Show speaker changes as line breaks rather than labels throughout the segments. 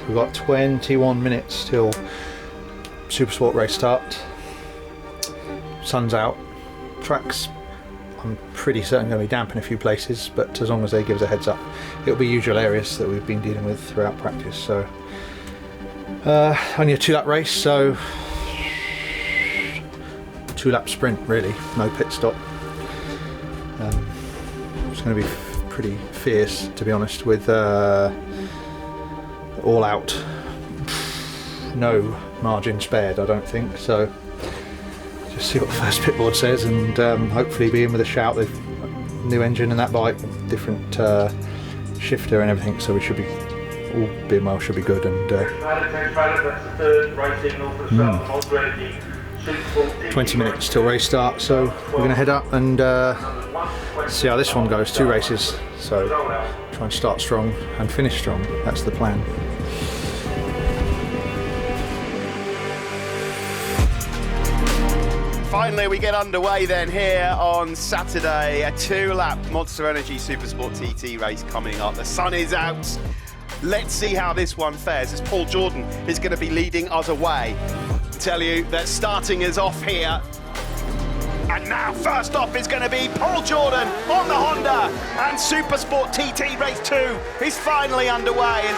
We've got 21 minutes till Supersport race start. Sun's out. Track's, I'm pretty certain, going to be damp in a few places, but as long as they give us a heads up, it'll be usual areas that we've been dealing with throughout practice. So only a 2-lap race, so 2-lap sprint really, no pit stop. It's going to be pretty fierce, to be honest, with all out, no margin spared, I don't think. So just see what the first pit board says, and hopefully be in with a shout. They've new engine and that bike, different shifter and everything, so we should be, all being well, should be good. And 20 minutes till race start, so we're going to head up and see how this one goes. 2 races, so try and start strong and finish strong. That's the plan.
Finally we get underway then here on Saturday, a 2-lap Monster Energy Supersport TT race coming up. The sun is out. Let's see how this one fares, as Paul Jordan is going to be leading us away. Tell you that starting is off here. And now first off is going to be Paul Jordan on the Honda, and Supersport TT race 2 is finally underway. And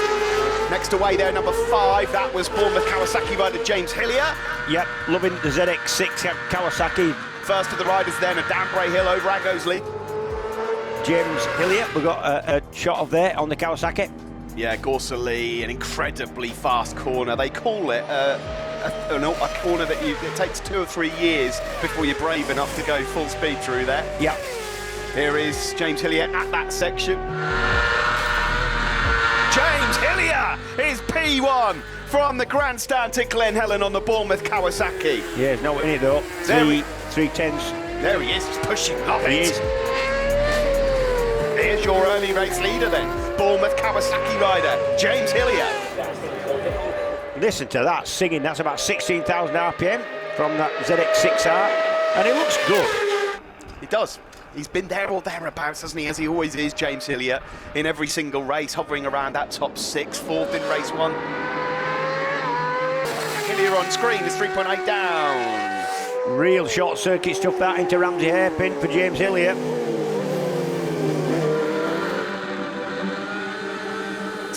next away there, number 5, that was Bournemouth Kawasaki rider James Hillier.
Yep, loving the ZX6 Kawasaki.
First of the riders then, a Danbury Hill over Aggosley.
James Hillier, we've got a shot of there on the Kawasaki.
Yeah, Gorsley, an incredibly fast corner. They call it a corner that it takes 2 or 3 years before you're brave enough to go full speed through there.
Yeah.
Here is James Hillier at that section. James Hillier is P1 from the grandstand to Glen Helen on the Bournemouth Kawasaki.
Yeah, there's no in it though. 3/10.
There he is, he's pushing, love it.
He is.
Here's your early race leader then, Bournemouth Kawasaki rider, James Hillier.
Listen to that singing, that's about 16,000 RPM from that ZX6R, and it looks good.
It does. He's been there or thereabouts, hasn't he, as he always is, James Hillier, in every single race, hovering around that top 6, 4th in race 1. Hillier on screen is 3.8 down.
Real short circuit stuff that into Ramsey hairpin for James Hillier.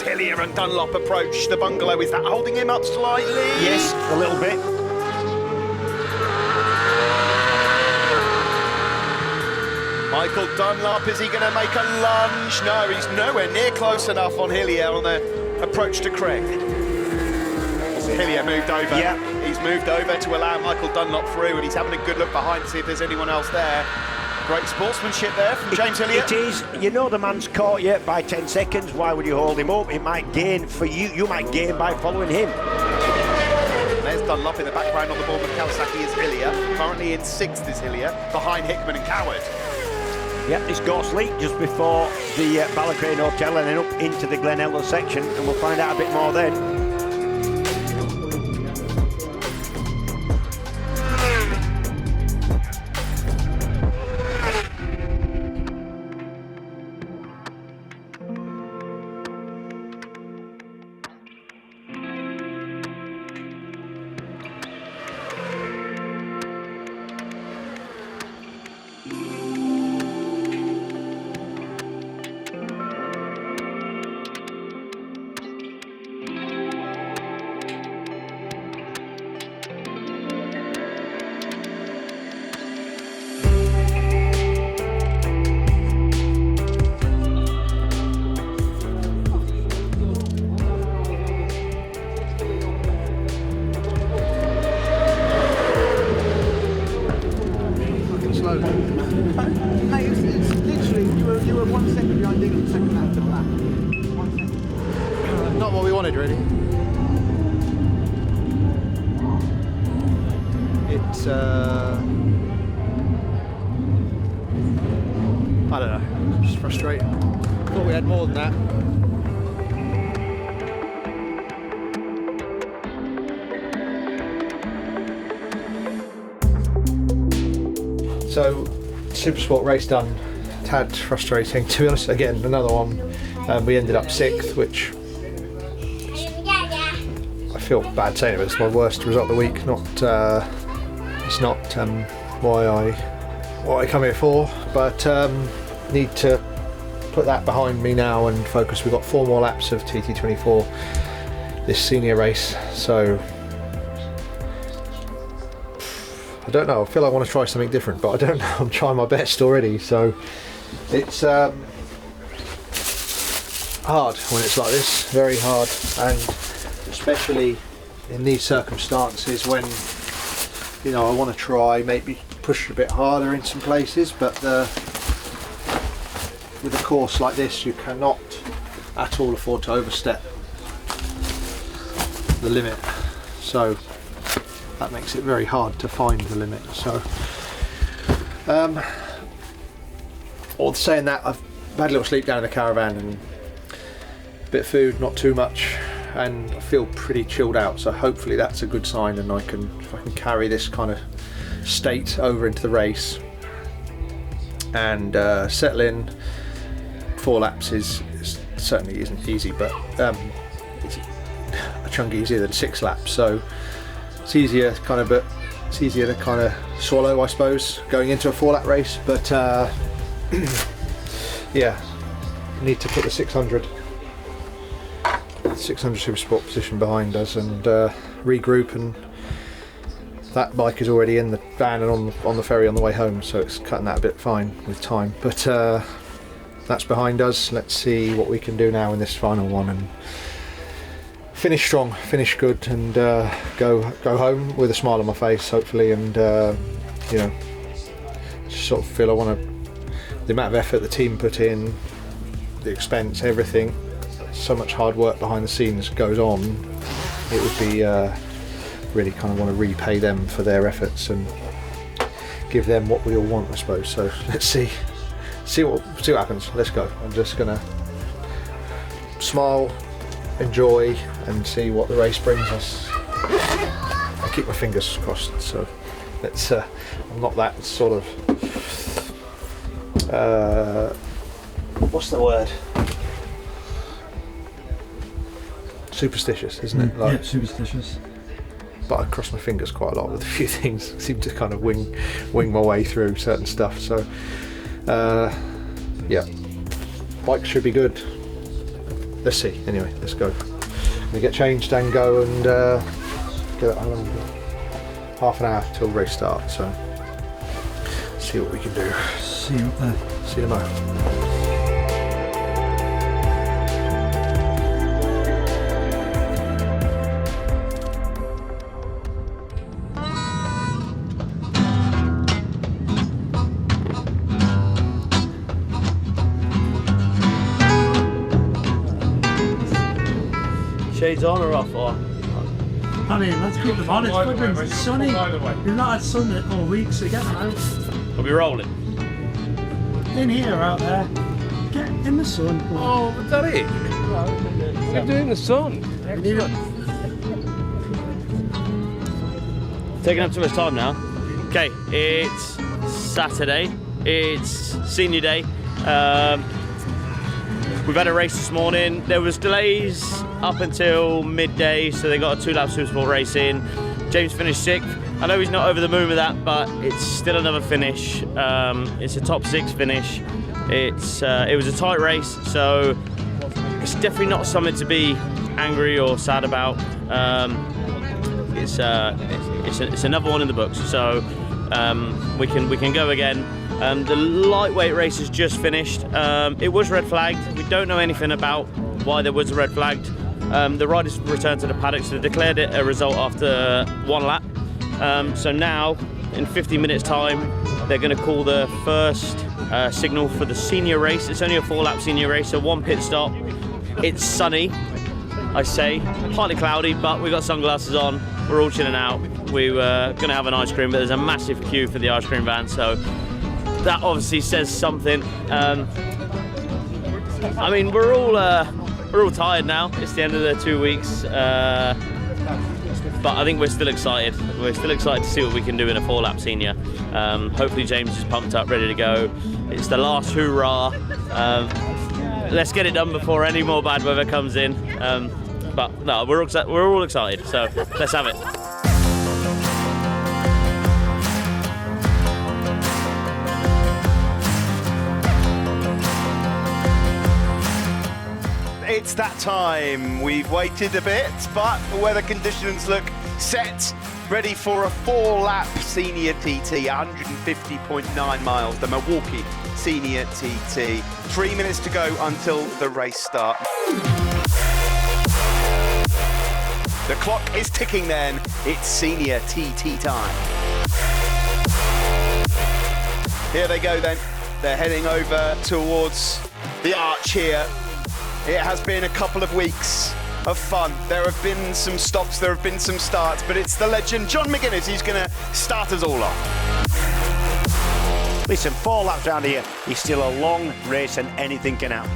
Hillier and Dunlop approach the bungalow. Is that holding him up slightly?
Yes, a little bit.
Michael Dunlop, is he going to make a lunge? No, he's nowhere near close enough on Hillier on the approach to Craig. Hillier moved over.
Yeah.
He's moved over to allow Michael Dunlop through, and he's having a good look behind to see if there's anyone else there. Great sportsmanship there from James Hillier.
It is. You know the man's caught you by 10 seconds. Why would you hold him up? It might gain for you. You might gain by following him.
There's Dunlop in the background on the Bournemouth Kawasaki is Hillier. Currently in 6th is Hillier, behind Hickman and Coward.
Yep, it's Gorsley just before the Ballacrane Hotel and then up into the Glen Helen section, and we'll find out a bit more then.
Mate, it's literally, you were 1 second behind England, second lap to the lap. 1 second.
Not what we wanted, really. It's, I don't know, just frustrating. Thought we had more than that. So, Supersport race done. Tad frustrating, to be honest. Again, another one. We ended up 6th, which is feel bad saying it, but it's my worst result of the week. It's not why I come here for, but need to put that behind me now and focus. We've got 4 more laps of TT24 this senior race, so I don't know. I feel like I want to try something different, but I don't know. I'm trying my best already, so it's hard when it's like this, very hard, and especially in these circumstances when, you know, I want to try maybe push a bit harder in some places, but with a course like this you cannot at all afford to overstep the limit, so that makes it very hard to find the limit. So all saying that, I've had a little sleep down in the caravan and a bit of food, not too much, and I feel pretty chilled out, so hopefully that's a good sign, and if I can carry this kind of state over into the race and settle in. 4 laps is certainly isn't easy, but it's a chunk easier than 6 laps, so it's easier to kind of swallow, I suppose, going into a 4 lap race. But yeah, need to put the 600 Super Sport position behind us and regroup, and that bike is already in the van and on the ferry on the way home, so it's cutting that a bit fine with time, but that's behind us. Let's see what we can do now in this final one and finish strong, finish good, and go home with a smile on my face, hopefully, and you know, just sort of feel the amount of effort the team put in, the expense, everything, so much hard work behind the scenes goes on. It would be really kind of want to repay them for their efforts and give them what we all want, I suppose. So let's see what happens. Let's go. I'm just gonna smile, enjoy, and see what the race brings us. I keep my fingers crossed. So let's. I'm not that sort of. What's the word? Superstitious, isn't it?
Yeah, superstitious.
But I cross my fingers quite a lot with a few things. I seem to kind of wing my way through certain stuff. So yeah, bike should be good. Let's see. Anyway, let's go. We get changed and go and get half an hour till race start. So see what we can do.
See you up there.
See you tomorrow.
Shades on or off? Or?
I mean, let's keep them on. It's flipping sunny. We've not had sun all week, so get them out.
We'll be rolling.
In here, out there. Get in the sun.
Oh, is that it? What are you doing in the sun?
We need it.
Taking up too much time now. Okay, it's Saturday. It's senior day. We've had a race this morning. There was delays up until midday, so they got a 2-lap Supersport race in. James finished 6th. I know he's not over the moon with that, but it's still another finish. It's a top 6 finish. It was a tight race, so it's definitely not something to be angry or sad about. It's another one in the books, so we can go again. The lightweight race has just finished. It was red flagged. We don't know anything about why there was a red flagged. The riders returned to the paddock, so they declared it a result after 1 lap. So now, in 50 minutes time, they're going to call the first signal for the senior race. It's only a 4-lap senior race, so 1 pit stop. It's sunny, I say, partly cloudy, but we've got sunglasses on. We're all chilling out. We were going to have an ice cream, but there's a massive queue for the ice cream van, so that obviously says something. I mean, we're all tired now. It's the end of the 2 weeks, but I think we're still excited. We're still excited to see what we can do in a 4-lap senior. Hopefully James is pumped up, ready to go. It's the last hoorah. Let's get it done before any more bad weather comes in. But no, we're all excited, so let's have it.
It's that time. We've waited a bit, but the weather conditions look set, ready for a 4-lap senior TT, 150.9 miles, the Milwaukee Senior TT. 3 minutes to go until the race starts. The clock is ticking then. It's senior TT time. Here they go then. They're heading over towards the arch here. It has been a couple of weeks of fun. There have been some stops, there have been some starts, but it's the legend John McGuinness who's going to start us all off.
Listen, 4 laps round here is still a long race and anything can happen.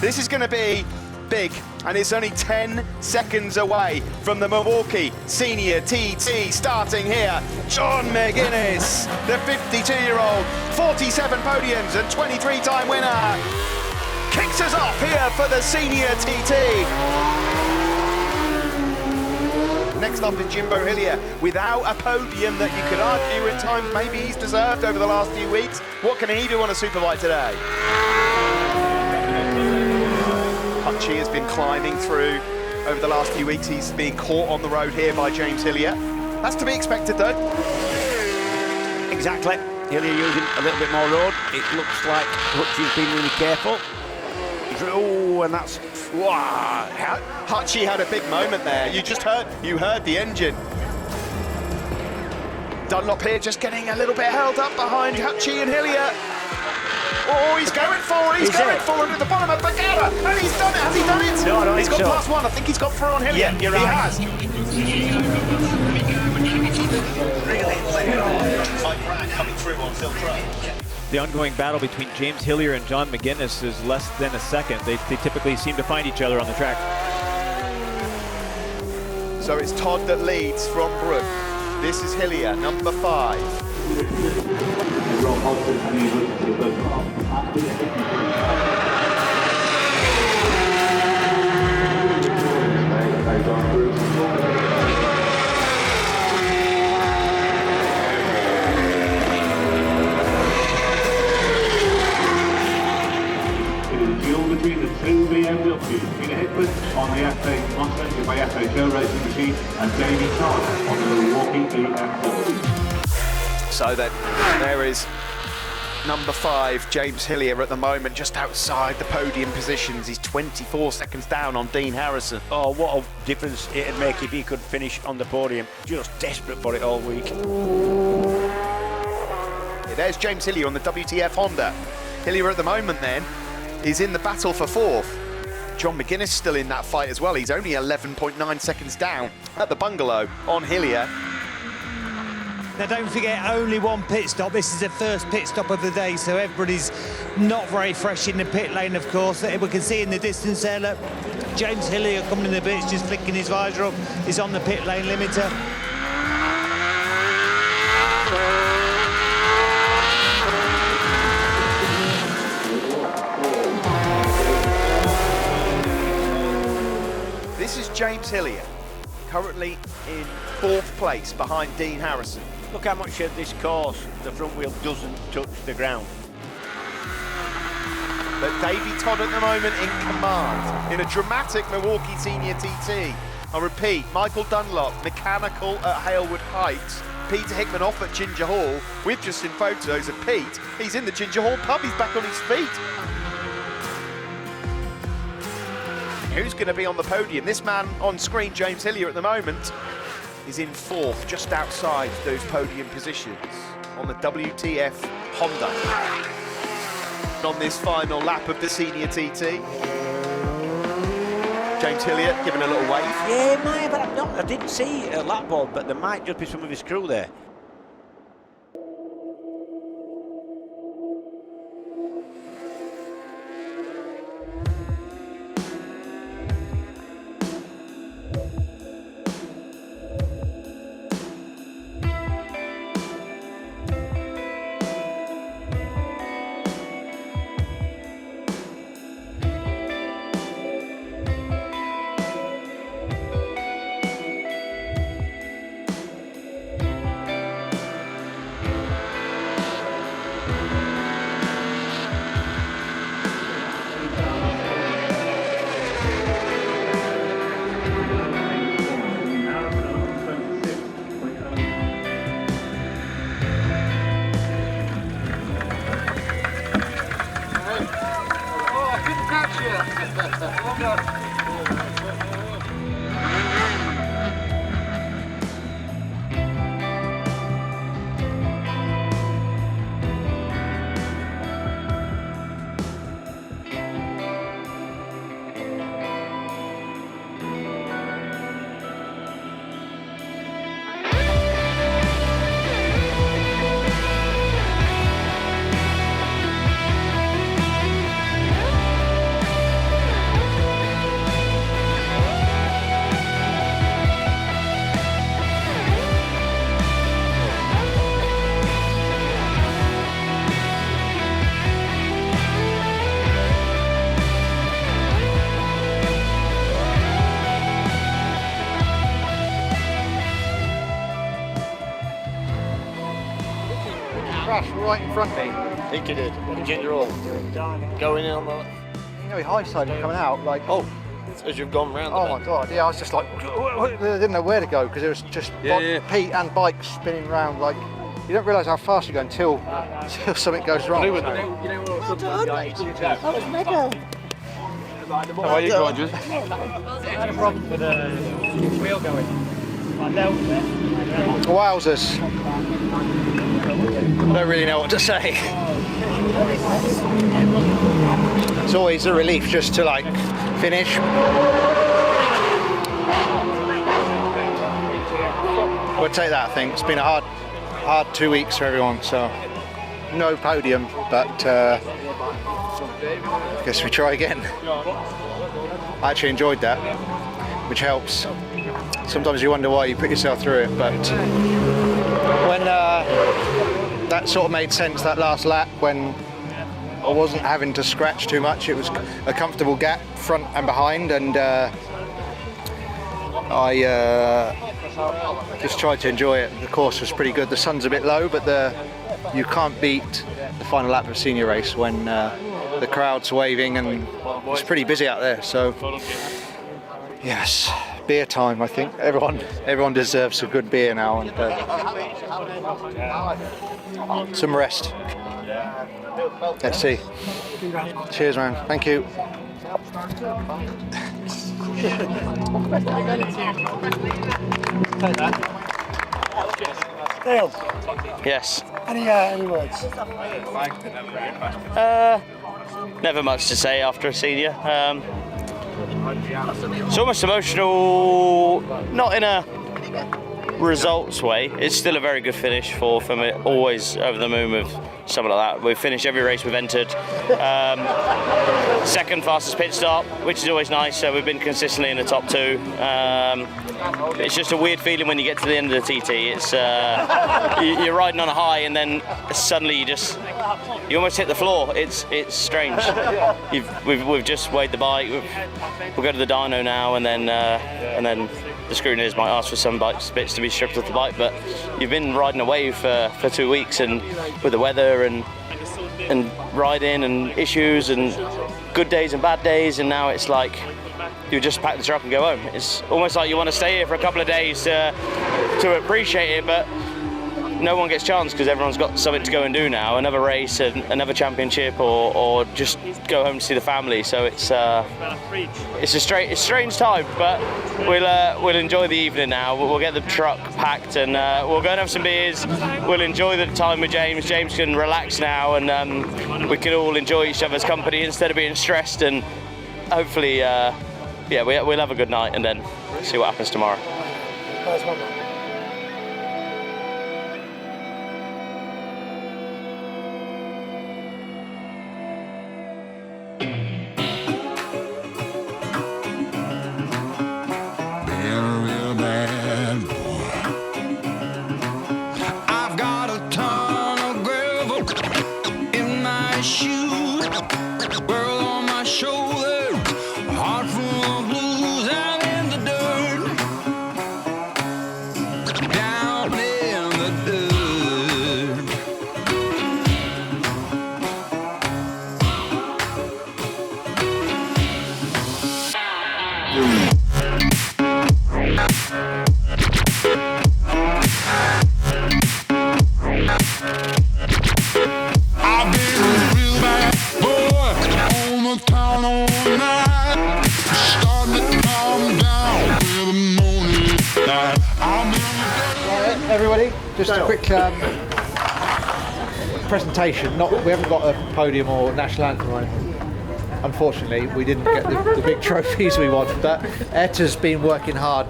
This is going to be big, and it's only 10 seconds away from the Milwaukee Senior TT starting here. John McGuinness, the 52-year-old, 47 podiums and 23-time winner, kicks us off here for the Senior TT. Next up is Jimbo Hillier, without a podium that you could argue at times maybe he's deserved over the last few weeks. What can he do on a superbike today? Hutchie has been climbing through over the last few weeks. He's being caught on the road here by James Hillier. That's to be expected though.
Exactly. Hillier using a little bit more road. It looks like Hutchie's been really careful. Oh, and that's...
Wow. Hutchie had a big moment there. You heard the engine. Dunlop here just getting a little bit held up behind Hutchie and Hillier. Oh, he's going for it. He's going for it at the bottom of Bagara. And he's done it. Has he done it?
No, I don't
He's
think
got
so.
+1. I think he's got through on Hillier.
Yeah, you're right.
He has. Coming through on Siltra.
The ongoing battle between James Hillier and John McGuinness is less than a second. They typically seem to find each other on the track.
So it's Todd that leads from Brook. This is Hillier, number 5.
Between the two BMWs, Peter Hicklin on the F8 by FHO racing machine and Jamie Todd on the Milwaukee BM4.
So then there is number 5, James Hillier at the moment, just outside the podium positions. He's 24 seconds down on Dean Harrison.
Oh, what a difference it'd make if he could finish on the podium. Just desperate for it all week.
Yeah, there's James Hillier on the WTF Honda. Hillier at the moment then is in the battle for 4th. John McGuinness still in that fight as well. He's only 11.9 seconds down at the bungalow on Hillier.
Now don't forget, only one pit stop. This is the first pit stop of the day, so everybody's not very fresh in the pit lane, of course. We can see in the distance there, look, James Hillier coming in the pits, just flicking his visor up. He's on the pit lane limiter.
This is James Hillier, currently in 4th place behind Dean Harrison.
Look how much of this course the front wheel doesn't touch the ground.
But Davey Todd at the moment in command in a dramatic Milwaukee Senior TT. I repeat, Michael Dunlop, mechanical at Halewood Heights. Peter Hickman off at Ginger Hall. We've just seen photos of Pete. He's in the Ginger Hall pub, he's back on his feet. Who's going to be on the podium? This man on screen, James Hillier at the moment, is in 4th, just outside those podium positions on the WTF Honda. On this final lap of the Senior TT. James Hillier giving a little wave.
Yeah, it might, but I didn't see a lap board, but there might just be some of his crew there.
crashed right in front of me.
I think he did. Ginger all going in on the.
You know, he high-sided coming out like.
Oh, as you've gone round.
Oh my god! Yeah, I was just like, I didn't know where to go because it was just Pete and bike spinning round. Like, you don't realise how fast you go until something goes wrong.
That was mega.
How are you going, Jules?
I had a problem with the wheel going. I dealt with it.
Wowzers. I don't really know what to say. It's always a relief just to like finish. We'll take that, I think. It's been a hard 2 weeks for everyone, so no podium, but I guess we try again. I actually enjoyed that, which helps. Sometimes you wonder why you put yourself through it, but when that sort of made sense, that last lap, when I wasn't having to scratch too much, it was a comfortable gap front and behind, and I just tried to enjoy it. The course was pretty good. The sun's a bit low, but you can't beat the final lap of a senior race when the crowd's waving and it's pretty busy out there. So yes, beer time. I think everyone deserves a good beer now and some rest. Let's see. Cheers, man. Thank you.
Dale,
Yes.
any words?
Never much to say after a senior. It's almost emotional, not in a results way. It's still a very good finish for me. Always over the moon with something like that. We've finished every race we've entered. Second fastest pit stop, which is always nice. So we've been consistently in the top two. It's just a weird feeling when you get to the end of the TT. It's you're riding on a high and then suddenly you almost hit the floor. It's strange. We've just weighed the bike. We'll go to the dyno now and then the scrutineers might ask for some bits to be stripped off the bike, but you've been riding away for 2 weeks, and with the weather and riding and issues and good days and bad days, and now it's like you just pack the truck and go home. It's almost like you want to stay here for a couple of days to appreciate it, but no one gets a chance because everyone's got something to go and do now, another race, another championship, or just go home to see the family. So it's a strange time, but we'll enjoy the evening now. We'll get the truck packed and we'll go and have some beers. We'll enjoy the time with James. James can relax now, and we can all enjoy each other's company instead of being stressed. And hopefully, we'll have a good night and then see what happens tomorrow.
Everybody, just a quick presentation. We haven't got a podium or national anthem or anything. Unfortunately, we didn't get the big trophies we want, but Etta's been working hard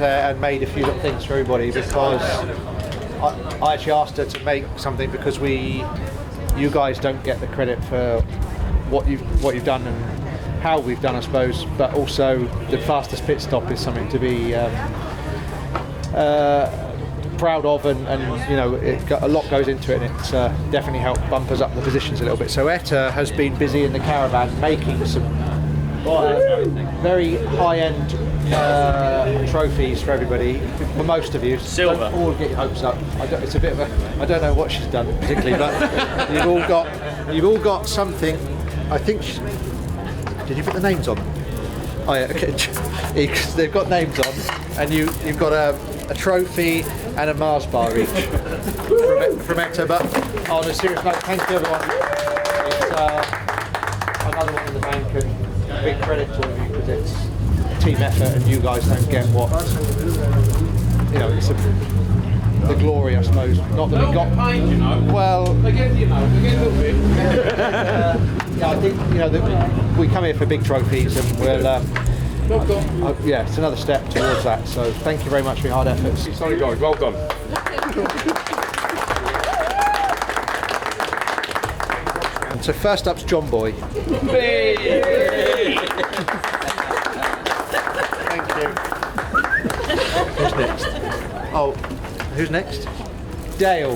and made a few little things for everybody, because I actually asked her to make something because you guys don't get the credit for what you've done and how we've done, I suppose, but also the fastest pit stop is something to be proud of, and you know, a lot goes into it, and it's definitely helped bump us up the positions a little bit. So Etta has been busy in the caravan making some very high-end trophies for everybody, for most of you.
Silver.
Don't all get your hopes up. It's a bit of a. I don't know what she's done particularly, but you've all got something. I think. Did you put the names on? Oh yeah, okay. They've got names on, and you've got a trophy and a Mars bar each from Hector. But on a serious note, thank you everyone. It's another one in the bank, and big credit to all of you because it's a team effort, and you guys don't get what it's the glory, I suppose. Not that we got. Well, again, a little bit. Yeah, I think that we come here for big trophies, and we'll. Yeah, it's another step towards that. So thank you very much for your hard efforts.
Sorry guys, well done.
And so first up's John Boy. Thank you. Who's next? Oh, who's next? Dale.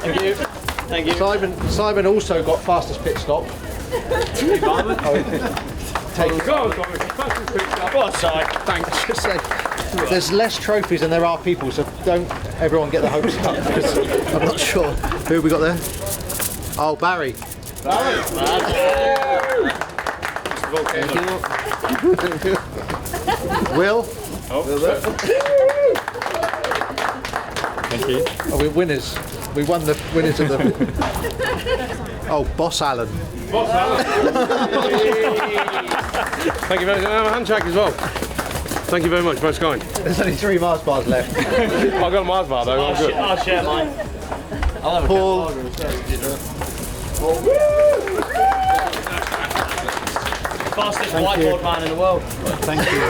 Thank you. Thank you.
Simon also got fastest pit stop. Take
Go on, fastest pit stop.
Go on, Si.
Thanks. Just say, there's less trophies than there are people, so don't everyone get the hopes up because I'm not sure. Who have we got there? Oh, Barry. Will.
Thank you.
Oh, we're winners. We won the winners of the. Oh, Boss Alan.
Boss Alan. Thank you very much. A handshake as well. Thank you very much, most kind.
There's only 3 Mars bars left.
I've got a Mars bar though.
I'll share mine. I'll have
Paul.
Fastest whiteboard man in the world.
Thank you.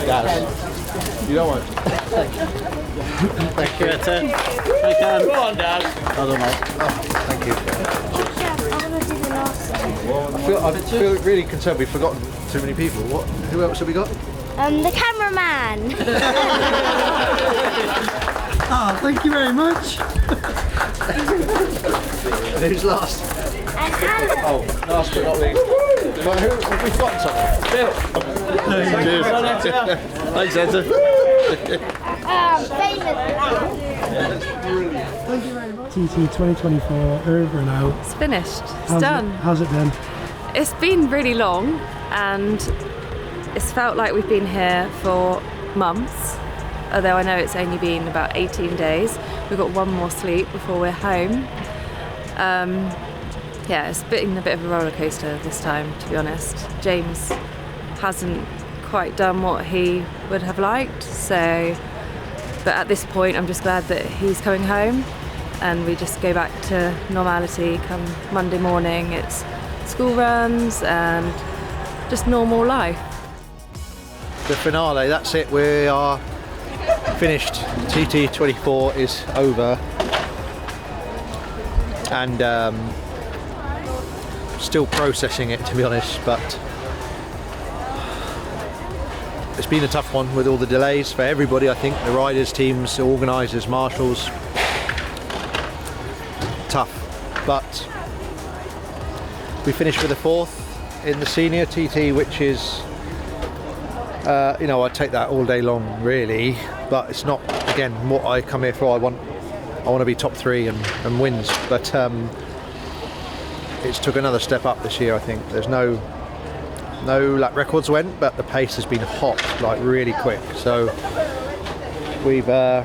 Yes. You don't want it. Thank you.
Go on, Dad.
I don't know. Oh, thank you.
I'm going to do the last one.
I feel really concerned we've forgotten too many people. Who else have we got?
The cameraman.
Ah, thank you very much.
Who's last?
And Alan.
Oh, last but not least. But who have we forgotten someone? Bill. Thanks, Enter.
Thank you very much.
TT 2024 over and out.
It's finished. It's done.
How's it been?
It's been really long, and it's felt like we've been here for months. Although I know it's only been about 18 days. We've got one more sleep before we're home. Yeah, it's been a bit of a roller coaster this time, to be honest. James hasn't quite done what he would have liked, but at this point I'm just glad that he's coming home and we just go back to normality come Monday morning. It's school runs and just normal life.
The finale, that's it, we are finished. TT24 is over, and still processing it, to be honest, but it's been a tough one with all the delays for everybody. I think the riders, teams, organisers, marshals, tough, but we finished with a 4th in the senior TT, which is I'd take that all day long really, but it's not, again, what I come here for. I want to be top 3 and wins, but it's took another step up this year. I think there's no lap records went, but the pace has been hot, like really quick. So we've I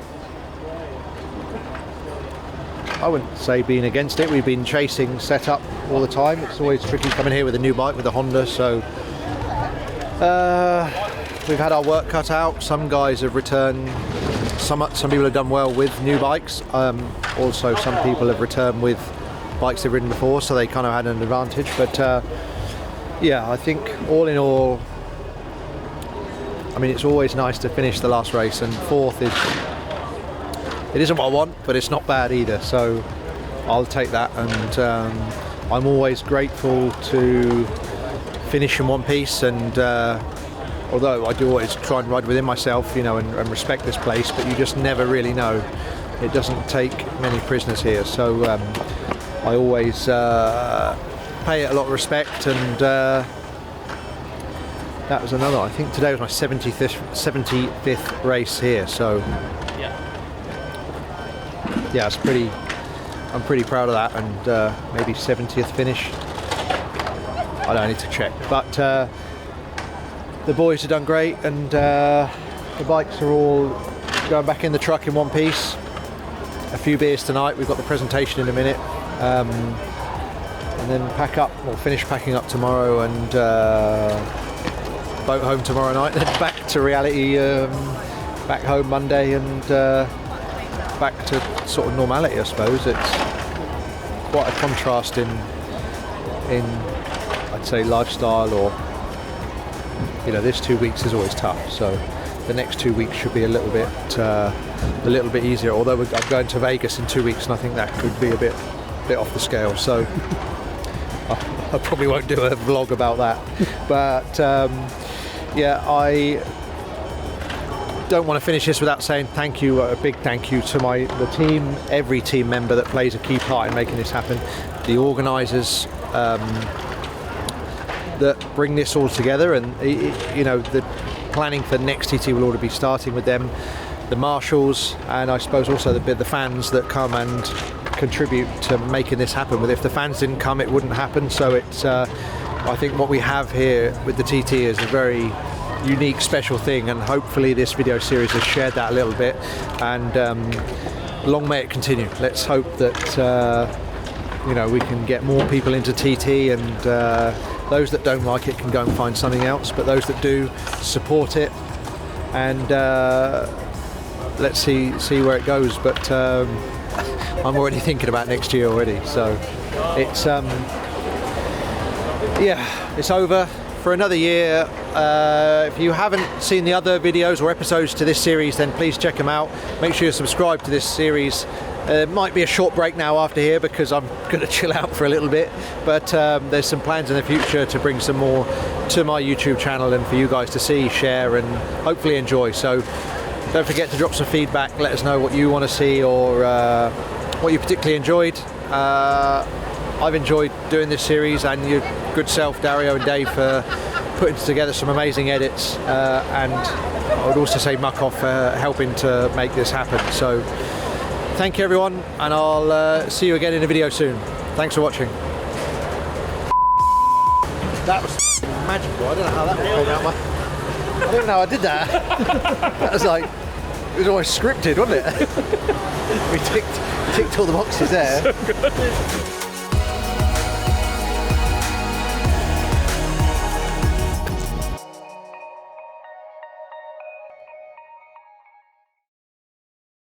wouldn't say being against it, we've been chasing setup all the time. It's always tricky coming here with a new bike, with a Honda, so we've had our work cut out. Some guys have returned, some people have done well with new bikes, also some people have returned with bikes they've ridden before, so they kind of had an advantage, but yeah, I think all in all, I mean, it's always nice to finish the last race, and 4th it isn't what I want, but it's not bad either, so I'll take that. And I'm always grateful to finish in one piece, and although I do always try and ride within myself, and respect this place, but you just never really know. It doesn't take many prisoners here, so I always pay it a lot of respect, and that was another. I think today was my 75th race here, so yeah, it's pretty. I'm pretty proud of that, and maybe 70th finish. I don't need to check, but the boys have done great, and the bikes are all going back in the truck in one piece. A few beers tonight. We've got the presentation in a minute, and then pack up, or finish packing up tomorrow, and boat home tomorrow night. Then back to reality, back home Monday, and back to sort of normality, I suppose. It's quite a contrast in I'd say lifestyle, or this 2 weeks is always tough. So the next 2 weeks should be a little bit easier. Although I'm going to Vegas in 2 weeks, and I think that could be a bit off the scale. So I probably won't do a vlog about that. But yeah, I don't want to finish this without saying thank you, a big thank you to the team, every team member that plays a key part in making this happen, the organisers that bring this all together, and the planning for next TT will already be starting with them, the marshals, and I suppose also the fans that come and contribute to making this happen. If the fans didn't come, it wouldn't happen. So it's I think what we have here with the TT is a very unique, special thing, and hopefully this video series has shared that a little bit, and long may it continue. Let's hope that we can get more people into TT, and those that don't like it can go and find something else, but those that do, support it, and let's see where it goes. But I'm already thinking about next year already, so it's it's over for another year. If you haven't seen the other videos or episodes to this series, then please check them out. Make sure you're subscribed to this series. It might be a short break now after here, because I'm going to chill out for a little bit, but there's some plans in the future to bring some more to my YouTube channel, and for you guys to see, share, and hopefully enjoy. So don't forget to drop some feedback. Let us know what you want to see, or what you particularly enjoyed. I've enjoyed doing this series, and your good self, Dario and Dave, for putting together some amazing edits, and I would also say Muck Off for helping to make this happen. So thank you everyone, and I'll see you again in a video soon. Thanks for watching. That was magical. I don't know how that came out. I don't know how I did that. That was like, it was almost scripted, wasn't it? We ticked all the boxes there. So good.